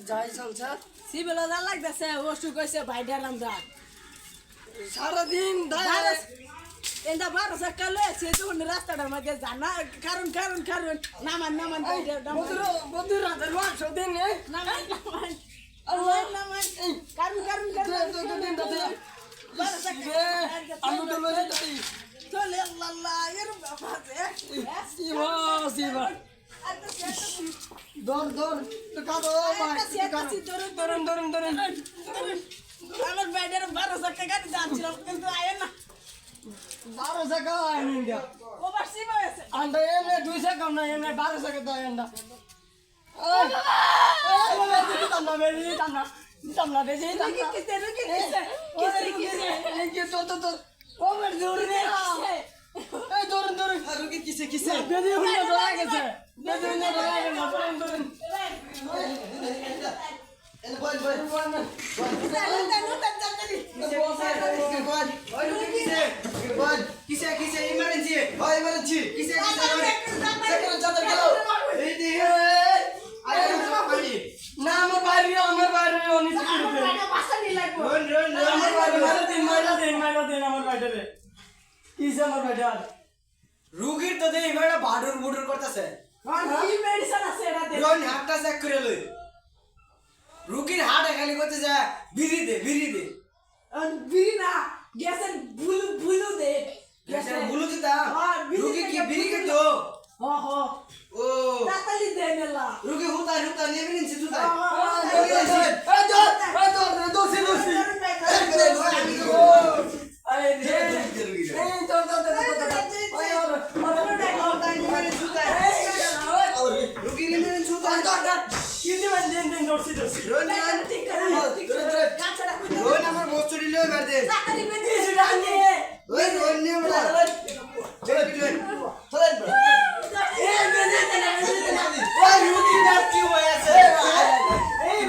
যাই চলছে সিভিল যা লাগতেছে অসুখ হয়েছে ভাইটার আমরা সারাদিন এটা 12 টাকা লয়েছে তখন রাস্তাটার মধ্যে জানা কারণ কারণ কারণ নামান বন্ধুরা মাংস দিন নামান আল্লাহ নামান কারণ কারণ আলু তো লয়ে চলে আল্লাহ এর বাবাতে শিবা শিবা দর কাটো ভাই ধরুন আমার ভাইটার 12 টাকা গাড়ি যাচ্ছিল কিন্তু আয় না 12 টাকা আইনি দিয়া ওভার সিভা হয়েছে আন্ডা এমনি 2 টাকা না এমনি 12 টাকা দাও আন্ডা তামনা বেশি কিসে বেদি হুন্না ধরা গেছে কিসে ইমার্জেন্সি কিসে না আমার বাইরে অনেক রুগীর তো দেই বেড়া বাডুর বুডুর করতেছে কি মেডিসিন আছে এটা দে রোন হাতটা চেক করে লই রুগীর হাড়ে খালি করতে যা বিড়ি দে বিড়ি না গ্যাসের বুলু দে গ্যাসের বুলু দিতা রুগী কি বিড়ি খেতো হ ও তাতালি দে মেলা রুগী হুতা নেবে নিছি তুই রুগী নিবে নিছি রোন আমার বস্তুরি লই বার দে ওই রোন নে বড়া চলে বিলেন চলেন ওই রুগী না কি হয়েছে ওই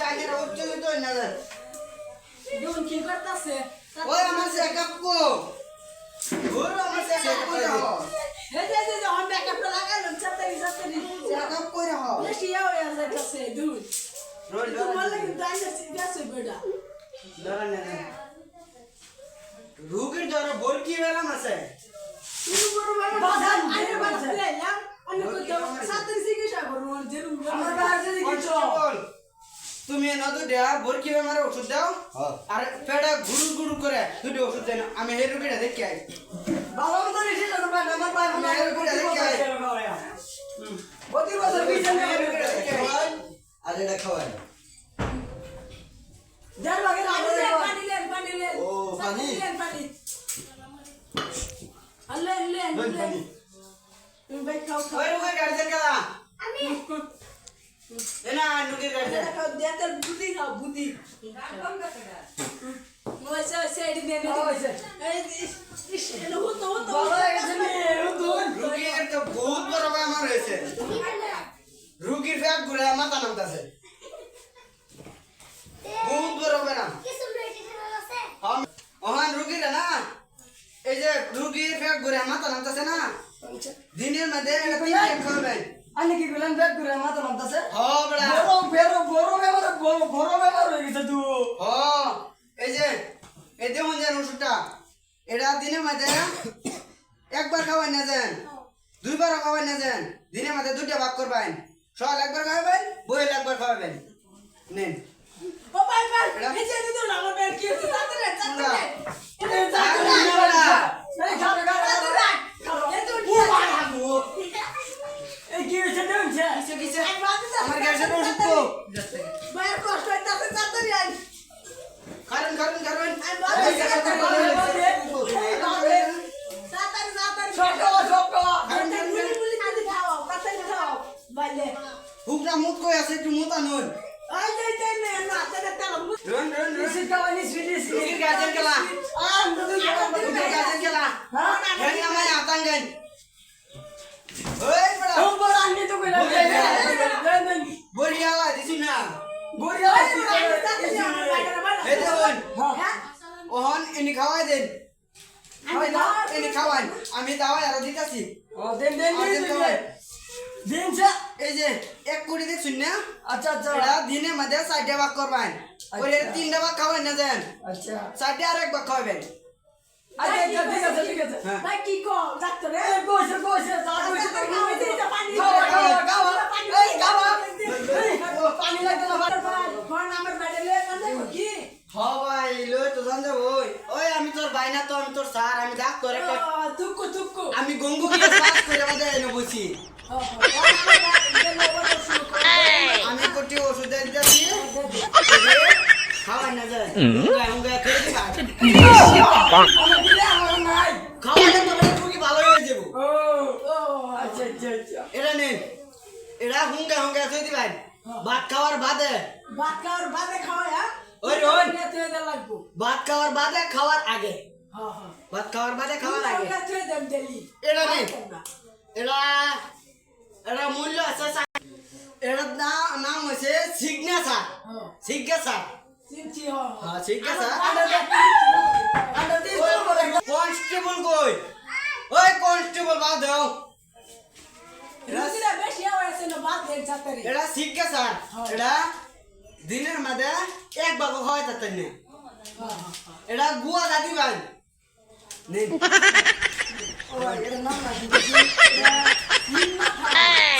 আগে উচ্চ তো না কি করতেছে ওই আমার চেকআপ কো ওর আমার চেকআপ করে হ এই যে আমি ব্যাকআপ লাগাইলাম ছাতারি চেকআপ করে হ বেশি হয়ে যাচ্ছে দুই রোন তোমার লাগি দাইছে গেছে বেটা না রুগীর জ্বর বরকি বেলাম আছে তুমি বড় বাবা আরে বাবা লাইলাম আমি কইতাম ছাতারি চিকিৎসা করব যেরুম আমার বাড়িতে কিছু তুমি না তো দেয়া বরকি বেমারে ওষুধ দাও আর পেটে গুড়ু করে দুটো ওষুধ দেন আমি এই রুগীটা দেখি আই বাবা তো রেখে যাবে আমার আমি এই রুগীটা দেখি আই প্রতি বছর বিছানে এই রুগীটা দেখি আই আর এটা খাওয়ায় যার ভাগে পানি লে ও, পানি? পানি আল্লাহ পানি তুমি ভাই খাও ওই রুগীর গার্জেন কেলা আমি এনা রুগীর গার্জেন খাও দেতের বুদ্ধি খাও বুদ্ধি ওইসে সেডি নে এই ইস এলো হতো বাবা এখানে রুদুন রুগীর তো বহুত বড় বেমার হয়েছে রুগীর পেট ঘুরে মাথা নামতাছে বহুত বড় বেমার ওহান রুগীরা না এই যে রুগীর পেট ঘুরে মাথা নামতাছে না দিনের মধ্যে একটা তিন টাইম খাবেন আনি কি গুলান ব্যাগ করে মাথা নামতাছে হ বড়া বড় ব্যাপার হয়ে গেছে তুই হ এই যে এই দেখুন যেন ওষুধটা এটা দিনের মধ্যে একবার খাওয়াই না যান দুইবার খাওয়াই না যান দিনের মধ্যে দুইটা ভাগ করবেন সকাল একবার খাওয়াবেন বইয়ের একবার খাওয়াবেন নেন ও ভাই এই যে দিদুন আমার বের কি হচ্ছে তাড়াতাড়ি আমার গ্যাসের ওষুধ তো ভাইয়ের কষ্ট হইতাছে তাড়াতাড়ি আই কারণ তাড়াতাড়ি গুলি খালি খাও তাড়াতাড়ি খাও বাইলে হুকটা মুখ কই আছে একটু মুতা নুন আই যাই না না তাড়াতাড়ি তাড়াতাড়ি রন রুগীর গার্জেন কেলা রুগীর গার্জেন কেলা হেন আমায় আতাঙ্গেন ওই বড়া বড়িয়ালা দিছি না এই দেখুন ওহন ইনি খাওয়াই দেন ইনি খাওয়াই আমি দাওয়াই আরো দিতাছি দেন আর দেন খাওয়াই। দিন যা এই যে 1 কোটি দেখছুন না আচ্ছা আচ্ছা এটা দিনের মধ্যে 4টা ভাগ করবেন ওরে 3টা ভাগ খাওয়াই না দেন আচ্ছা 4টা আর এক ভাগ খাওয়াবেন আচ্ছা আচ্ছা ঠিক আছে ঠিক আছে হ্যাঁ ভাই কি কো ডাক্তারে এই কইছে কইছে যা কইছে তো খাওয়া দিতে পানি পানি লাগবে না ফোন আমার বাইরে লয়ে কান্দে কি ভাই লই তো জানতে ওই ওই আমি তোর ভাই না তো আমি তোর স্যার আমি ডাক্তার একটা তুকু তুকু আমি গঙ্গু গিয়ে পাস করে বাদে এনে বসি আমি কোটি ওষুধ দিতেছি খাওয়াই না যায় হুঙ্গা করে দিবা খাওয়ালে তো রোগী ভালো হয়ে যাবো আচ্ছা আচ্ছা আচ্ছা এটা নেন এটা হুঙ্গা করে দিবেন ভাত খাওয়ার বাদে ভাত খাওয়ার বাদে খাওয়া হ্যাঁ ওই রোন তুই দে লাগবো ভাত খাওয়ার বাদে খাওয়ার আগে হ্যাঁ হ্যাঁ ভাত খাওয়ার বাদে খাওয়ার আগে তুই দেন দিলি এটা নেন এটা এটা মূল্য আছে এটার নাম হচ্ছে সিগনেচার সিগনেচার চিনছি হ্যাঁ সিগনেচার আন্ডার দিস কনস্টেবল কই ওই কনস্টেবল বাদ দাও রুগীরা বেশি হয়েছে না বাদ দেন চাতারি এটা সিগনেচার এটা দিনের মধ্যে এক ভাগ হয় তাতে না এটা গুয়া দাদি ভাই নেই এর নাম না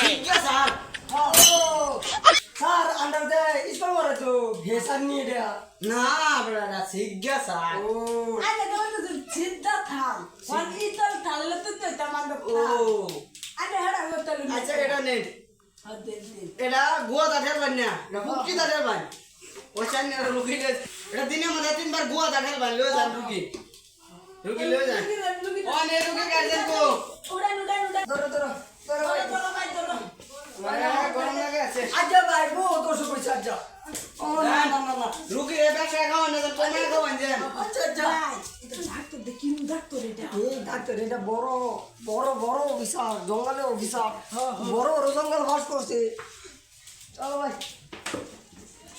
সিগনেচার স্যার আন্ডার দে স্কুল করে তো ভেসার নিয়ে দেয়া না বড়া সিগনেচার ও আরে তো সিদ্ধা থাম কোন ইতল থালে তো তো তামান্দ ও আরে হাড়া হতল আচ্ছা এটা নেই দেন দেন এটা গুয়া দাঁড়ের বান না মুক্তি দাঁড়ের বান ওইখানে আর রুগী এটা দিনের মধ্যে 3 বার গুয়া দাঁড়ের বান লয়ে যান রুগী রুগী লয়ে যান ও নে রুগী গার্জেন কো উড়ান উড়ান উড়ান ধরো ধরো ধরো ভাই চলো ভাই চলো গরম লাগে আছে আচ্ছা ভাই বহুত অসুখ হয়েছে আচ্ছা ও না না না না রুগী এ বেশা খাওয়ান না তোমরা খাওয়ান যেন আচ্ছা আচ্ছা ভাই এটা ডাক্তার দেখি ডাক্তার এটা এই ডাক্তার এটা বড় বড় বড় অফিসার জঙ্গলে অফিসার বড় বড় জঙ্গল বাস করছে চলো ভাই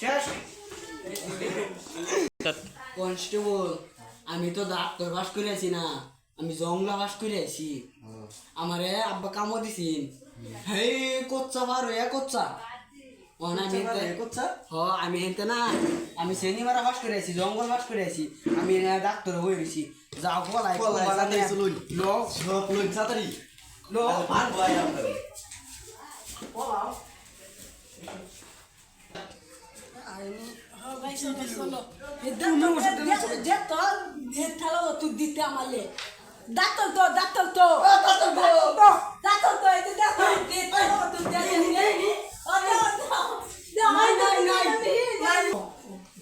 শেষ কনস্টেবল আমি তো ডাক্তার বাস করে আছি না আমি জংলা বাস করে আছি আমারে আব্বা কামো দিছিন হেই কোচ্চা বার হয়ে কোচ্চা ওনা আমি কোচ্চা আমি হেনতে না আমি শনিবার বাস করে আছি জঙ্গল বাস করে আছি আমি ডাক্তার হয়ে গেছি যাও বলাই লো সব লই তাড়াতাড়ি লো ভান ভাই আপনারা বলাও ভাই চলো এই ডাক্তার যে তো এ থালা তো দিতে আমালে ডাক্তার তো ডাক্তার তো ডাক্তার তো এই ডাক্তার দিতে তো দেনি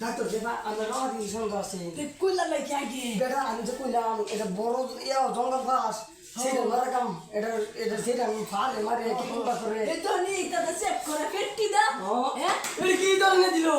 ডাক্তার যেটা আমরা রাওয়াতি সঙ্গে আছে কুলা লাগে আগে বেটা আমি যে কইলাম এটা বড় ইয়া জঙ্গল ঘাস সেটা মারা কাম এটা এটা সেটা আমি ফাড়ে মারে কি কোনটা করে এ তো নি এটা সেভ করে ফেটটি দা হ্যাঁ এটা কি ধরনের দিল